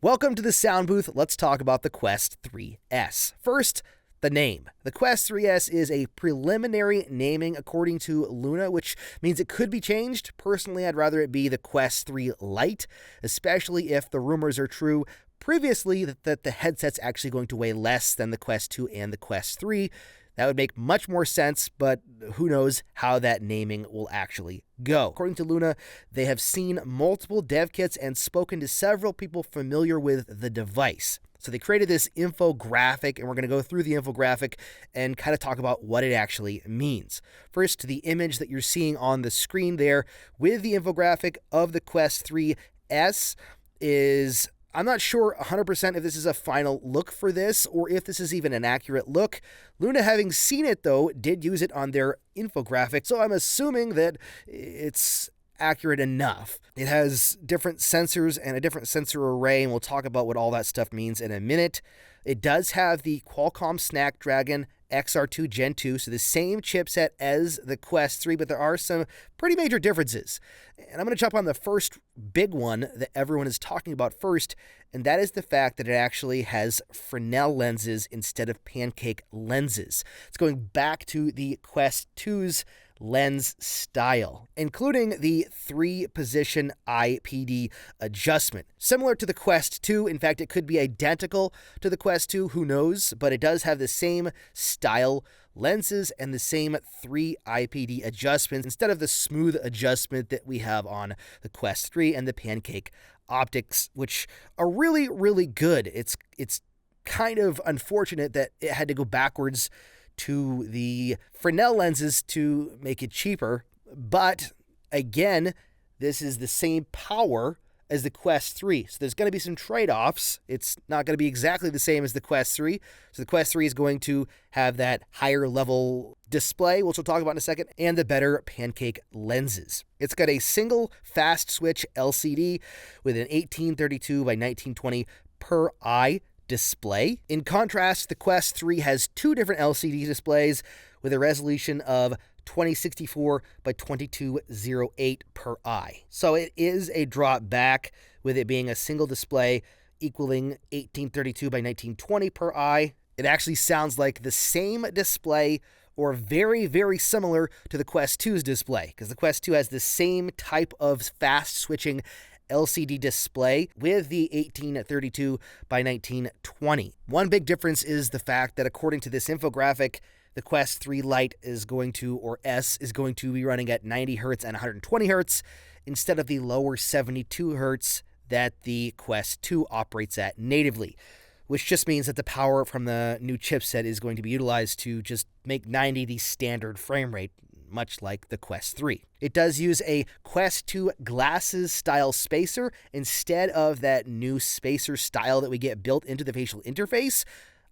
Welcome to the sound booth. Let's talk about the Quest 3S. First, the name. The Quest 3S is a preliminary naming according to Luna, which means it could be changed. Personally, I'd rather it be the Quest 3 Lite, especially if the rumors are true previously that the headset's actually going to weigh less than the Quest 2 and the Quest 3. That would make much more sense, but who knows how that naming will actually go. According to Luna, they have seen multiple dev kits and spoken to several people familiar with the device. So they created this infographic, and we're going to go through the infographic and kind of talk about what it actually means. First, the image that you're seeing on the screen there with the infographic of the Quest 3S is... I'm not sure 100% if this is a final look for this or if this is even an accurate look. Luna, having seen it though, did use it on their infographic, so I'm assuming that it's accurate enough. It has different sensors and a different sensor array, and we'll talk about what all that stuff means in a minute. It does have the Qualcomm Snapdragon XR2 Gen 2, so the same chipset as the Quest 3, but there are some pretty major differences. And I'm going to jump on the first big one that everyone is talking about first, and that is the fact that it actually has Fresnel lenses instead of pancake lenses. It's going back to the Quest 2's lens style, including the 3-position IPD adjustment. Similar to the Quest 2, in fact, it could be identical to the Quest 2, who knows, but it does have the same style lenses and the same 3 IPD adjustments instead of the smooth adjustment that we have on the Quest 3 and the pancake optics, which are really, really good. It's kind of unfortunate that it had to go backwards to the Fresnel lenses to make it cheaper. But again, this is the same power as the Quest 3. So there's going to be some trade-offs. It's not going to be exactly the same as the Quest 3. So the Quest 3 is going to have that higher level display, which we'll talk about in a second, and the better pancake lenses. It's got a single fast switch LCD with an 1832 by 1920 per eye display. In contrast, the Quest 3 has 2 different LCD displays with a resolution of 2064 by 2208 per eye. So it is a drop back with it being a single display equaling 1832 by 1920 per eye. It actually sounds like the same display or very, very similar to the Quest 2's display, because the Quest 2 has the same type of fast switching LCD display with the 1832 by 1920. One big difference is the fact that according to this infographic, the Quest 3 Lite is going to be running at 90 Hz and 120 Hz instead of the lower 72 Hz that the Quest 2 operates at natively, which just means that the power from the new chipset is going to be utilized to just make 90 the standard frame rate, much like the Quest 3. It does use a Quest 2 glasses style spacer instead of that new spacer style that we get built into the facial interface.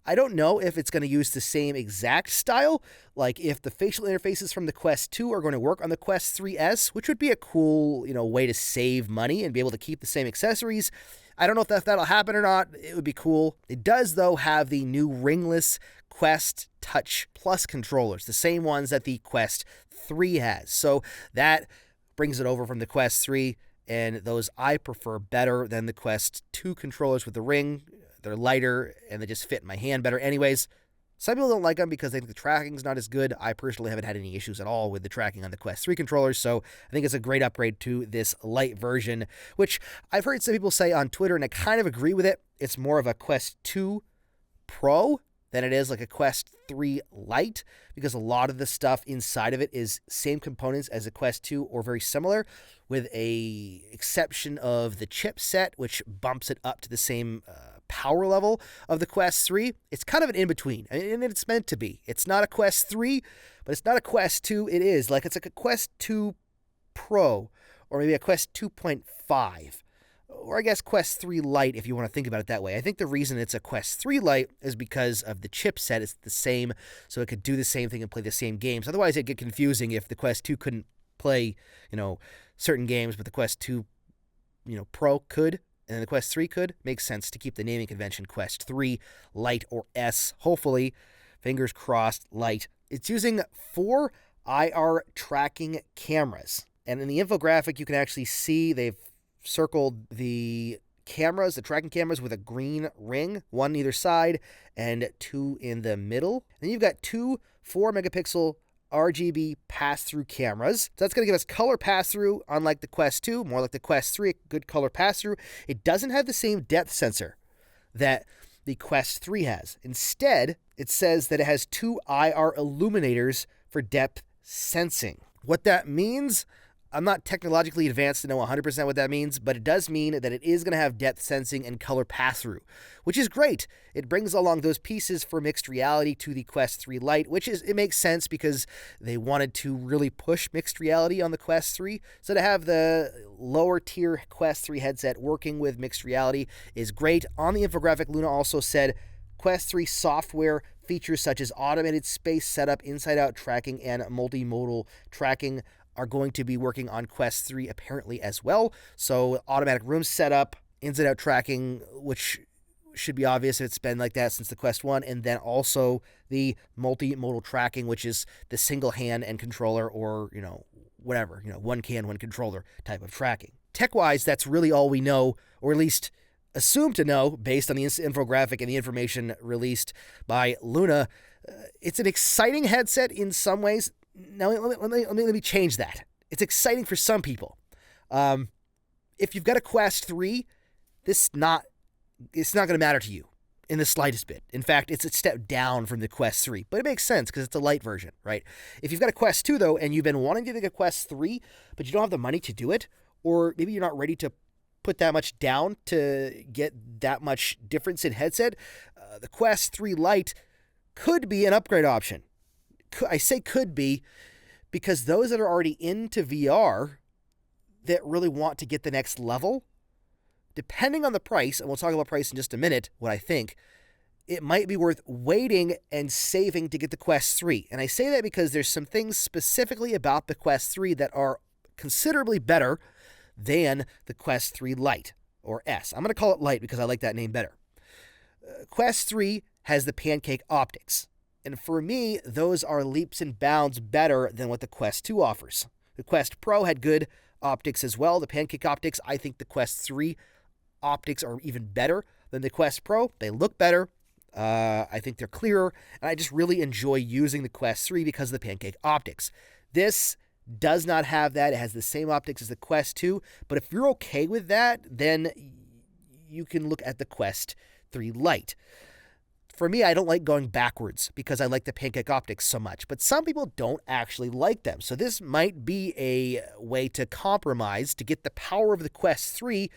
I don't know if it's going to use the same exact style, like if the facial interfaces from the Quest 2 are going to work on the Quest 3S, which would be a cool, way to save money and be able to keep the same accessories. I don't know if that'll happen or not. It would be cool. It does, though, have the new ringless Quest Touch Plus controllers, the same ones that the Quest 3 has. So that brings it over from the Quest 3, and those I prefer better than the Quest 2 controllers with the ring. They're lighter, and they just fit in my hand better anyways. Some people don't like them because they think the tracking's not as good. I personally haven't had any issues at all with the tracking on the Quest 3 controllers, so I think it's a great upgrade to this Lite version, which I've heard some people say on Twitter, and I kind of agree with it. It's more of a Quest 2 Pro than it is like a Quest 3 Lite, because a lot of the stuff inside of it is same components as a Quest 2 or very similar, with a exception of the chipset, which bumps it up to the same power level of the Quest 3. It's kind of an in-between, and it's meant to be. It's not a Quest 3, but it's not a Quest 2. It's like a Quest 2 Pro, or maybe a Quest 2.5. Or I guess Quest 3 Lite, if you want to think about it that way. I think the reason it's a Quest 3 Lite is because of the chipset. It's the same, so it could do the same thing and play the same games. Otherwise, it'd get confusing if the Quest 2 couldn't play, certain games, but the Quest 2, Pro could, and the Quest 3 could. Makes sense to keep the naming convention Quest 3 Lite or S. Hopefully, fingers crossed, Lite. It's using 4 IR tracking cameras. And in the infographic, you can actually see they've circled the cameras, the tracking cameras with a green ring, one either side and 2 in the middle. And you've got 2 4-megapixel RGB pass-through cameras. So that's going to give us color pass-through, unlike the Quest 2, more like the Quest 3, a good color pass-through. It doesn't have the same depth sensor that the Quest 3 has. Instead, it says that it has 2 IR illuminators for depth sensing. What that means, I'm not technologically advanced to know 100% what that means, but it does mean that it is going to have depth sensing and color pass-through, which is great. It brings along those pieces for mixed reality to the Quest 3 Lite, it makes sense because they wanted to really push mixed reality on the Quest 3. So to have the lower tier Quest 3 headset working with mixed reality is great. On the infographic, Luna also said Quest 3 software features such as automated space setup, inside-out tracking, and multimodal tracking are going to be working on Quest 3 apparently as well. So automatic room setup, inside-out tracking, which should be obvious if it's been like that since the Quest 1, and then also the multimodal tracking, which is the single hand and controller, or, whatever, one can, one controller type of tracking. Tech-wise, that's really all we know, or at least assumed to know based on the infographic and the information released by Luna. It's an exciting headset in some ways. Now, let me change that. It's exciting for some people. If you've got a Quest 3, it's not going to matter to you in the slightest bit. In fact, it's a step down from the Quest 3, but it makes sense because it's a Lite version, right? If you've got a Quest 2, though, and you've been wanting to get a Quest 3, but you don't have the money to do it, or maybe you're not ready to put that much down to get that much difference in headset, the Quest 3 Lite could be an upgrade option. I say could be because those that are already into VR that really want to get the next level, depending on the price, and we'll talk about price in just a minute, what I think, it might be worth waiting and saving to get the Quest 3. And I say that because there's some things specifically about the Quest 3 that are considerably better than the Quest 3 Lite, or S. I'm going to call it Lite because I like that name better. Quest 3 has the pancake optics. And for me, those are leaps and bounds better than what the Quest 2 offers. The Quest Pro had good optics as well. The pancake optics, I think the Quest 3 optics are even better than the Quest Pro. They look better. I think they're clearer. And I just really enjoy using the Quest 3 because of the pancake optics. This does not have that. It has the same optics as the Quest 2. But if you're okay with that, then you can look at the Quest 3 Lite. For me, I don't like going backwards because I like the pancake optics so much, but some people don't actually like them. So this might be a way to compromise to get the power of the Quest 3,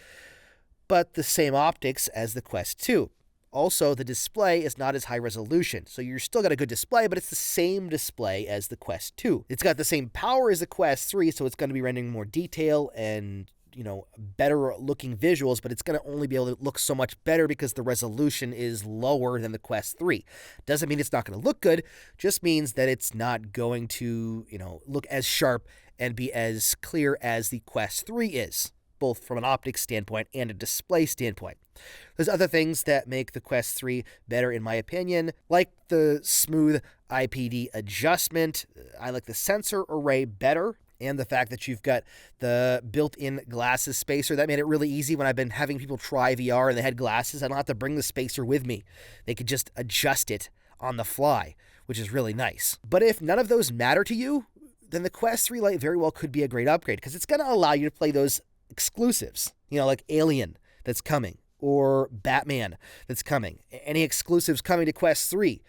but the same optics as the Quest 2. Also, the display is not as high resolution, so you're still got a good display, but it's the same display as the Quest 2. It's got the same power as the Quest 3, so it's going to be rendering more detail and better looking visuals, but it's going to only be able to look so much better because the resolution is lower than the Quest 3. Doesn't mean it's not going to look good, just means that it's not going to, look as sharp and be as clear as the Quest 3 is, both from an optics standpoint and a display standpoint. There's other things that make the Quest 3 better in my opinion, like the smooth IPD adjustment. I like the sensor array better, and the fact that you've got the built-in glasses spacer. That made it really easy when I've been having people try VR and they had glasses. I don't have to bring the spacer with me. They could just adjust it on the fly, which is really nice. But if none of those matter to you, then the Quest 3 Lite very well could be a great upgrade because it's going to allow you to play those exclusives, like Alien that's coming or Batman that's coming. Any exclusives coming to Quest 3.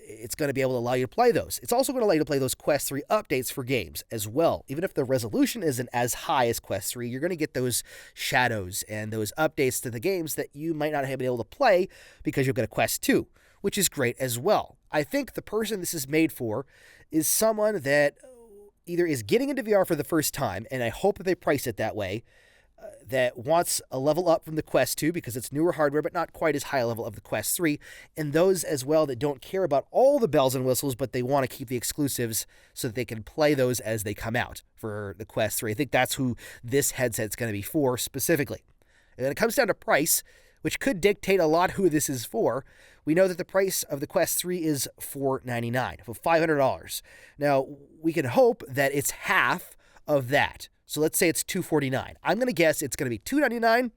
It's going to be able to allow you to play those. It's also going to allow you to play those Quest 3 updates for games as well. Even if the resolution isn't as high as Quest 3, you're going to get those shadows and those updates to the games that you might not have been able to play because you'll get a Quest 2, which is great as well. I think the person this is made for is someone that either is getting into VR for the first time, and I hope that they price it that way, that wants a level up from the Quest 2 because it's newer hardware, but not quite as high a level of the Quest 3, and those as well that don't care about all the bells and whistles, but they want to keep the exclusives so that they can play those as they come out for the Quest 3. I think that's who this headset's going to be for specifically. And when it comes down to price, which could dictate a lot who this is for, we know that the price of the Quest 3 is $499, so $500. Now, we can hope that it's half of that. So let's say it's $249. I'm going to guess it's going to be $299,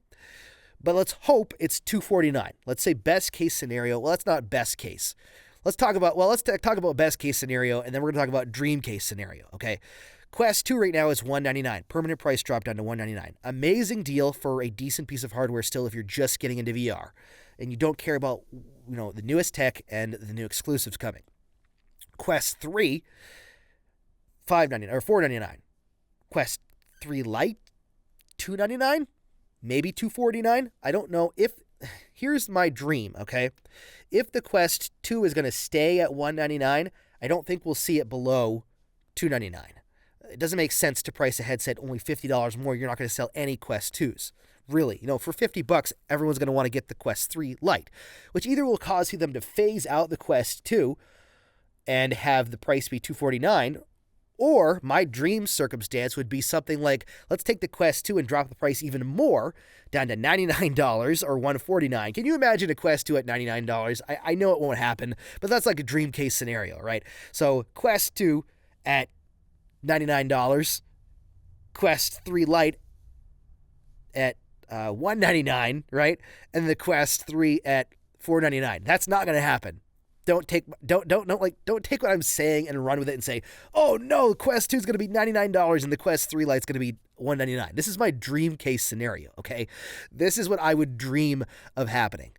But let's hope it's $249. Let's say best case scenario. Well, that's not best case. Let's talk about best case scenario, and then we're going to talk about dream case scenario, okay? Quest 2 right now is $199. Permanent price drop down to $199. Amazing deal for a decent piece of hardware still if you're just getting into VR and you don't care about, the newest tech and the new exclusives coming. Quest 3, $599 or $499. Quest 3 Lite, $299, maybe $249. I don't know. Here's my dream, okay? If the Quest 2 is going to stay at $199, I don't think we'll see it below $299. It doesn't make sense to price a headset only $50 more. You're not going to sell any Quest 2s. Really, for $50, everyone's going to want to get the Quest 3 Lite, which either will cause them to phase out the Quest 2 and have the price be $249, or my dream circumstance would be something like, let's take the Quest 2 and drop the price even more down to $99 or $149. Can you imagine a Quest 2 at $99? I know it won't happen, but that's like a dream case scenario, right? So Quest 2 at $99, Quest 3 Lite at $199, right? And the Quest 3 at $499. That's not going to happen. Don't take what I'm saying and run with it and say, oh no, Quest 2 is going to be $99 and the Quest 3 Lite is going to be $199. This is my dream case scenario, okay? This is what I would dream of happening.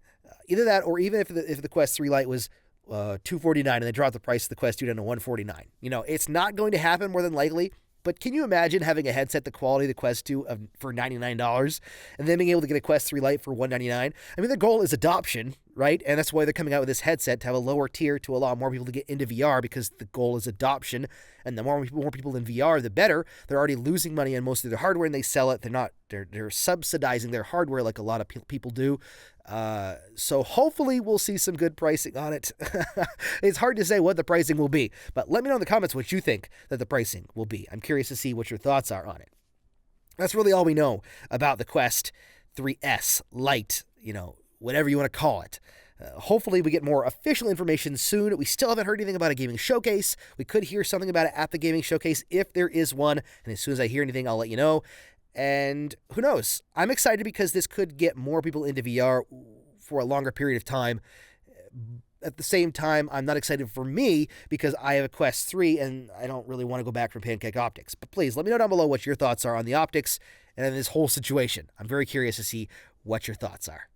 Either that, or even if the Quest 3 Lite was $249 and they dropped the price of the Quest 2 down to $149. It's not going to happen more than likely. But can you imagine having a headset the quality of the Quest 2 for $99 and then being able to get a Quest 3 Lite for $199? I mean, the goal is adoption, right? And that's why they're coming out with this headset, to have a lower tier to allow more people to get into VR, because the goal is adoption. And the more people in VR, the better. They're already losing money on most of their hardware and they sell it. They're subsidizing their hardware like a lot of people do. So hopefully we'll see some good pricing on it. It's hard to say what the pricing will be, but let me know in the comments what you think that the pricing will be. I'm curious to see what your thoughts are on it. That's really all we know about the Quest 3S Lite, whatever you want to call it. Hopefully we get more official information soon. We still haven't heard anything about a gaming showcase. We could hear something about it at the gaming showcase if there is one, and as soon as I hear anything, I'll let you know. And who knows? I'm excited because this could get more people into VR for a longer period of time. At the same time, I'm not excited for me because I have a Quest 3 and I don't really want to go back from Pancake Optics. But please let me know down below what your thoughts are on the optics and this whole situation. I'm very curious to see what your thoughts are.